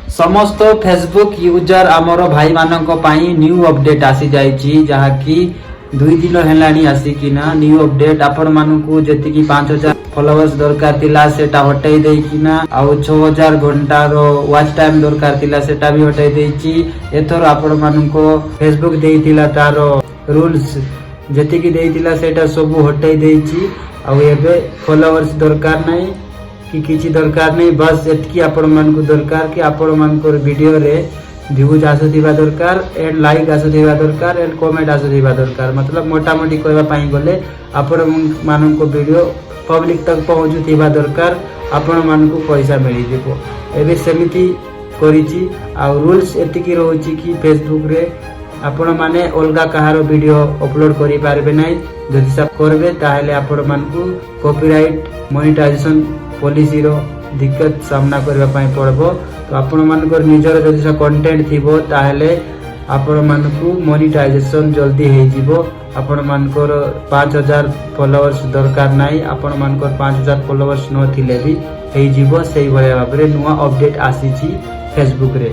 समस्त Facebook user आमर भाई मानक न्यू अपडेट आसी जाइछि जहा कि 2 दिन हेलानी आसिकिना न्यू अपडेट आपण मानकू जेतिकी 5000 फॉलोअर्स दरकार थिला सेटा हटाई देकिना आउ 6000 घंटा रो वॉच टाइम दरकार थिला सेटा भी हटाई देछि। एथर आपण मानकू फेसबुक देइथिला तारो रूल्स जेतिकी देइथिला सेटा सब हटाई देछि। आउ एबे फॉलोअर्स दरकार नै कि किसी दरकार नहीं, बस एतकी आपण मन को दरकार कि आपण मन को वीडियो रे व्यूज आसुथिबा दरकार एंड लाइक आसुथिबा दरकार एंड कमेंट आसुथिबा दरकार। मतलब मोटा मोटी कहबा पई गले आपण मन को वीडियो पब्लिक तक पहुंचुथिबा दरकार, आपण मन को पैसा मिली जेबो। एबे सेमिति करिछि आ रूल्स एतकी रहउछि कि फेसबुक रे आपण माने अलगा कहारो वीडियो अपलोड करि पारबे नै। जदि सब करबे ताहेले आपण मन को कॉपीराइट मोनेटाइजेशन पॉलिसी रो दिक्कत सामना करबा पई पड़बो। तो आपण मानकर निजर जदि सा कंटेंट थिबो ताहेले आपण मानकू मोनेटाइजेशन जल्दी हे जिवो। आपण मानकर 5000 फॉलोअर्स दरकार नाही, आपण मानकर 5000 फॉलोअर्स न थिले भी हे जिवो। सेही भले भाबरे नुवा अपडेट आसीची फेसबुक रे।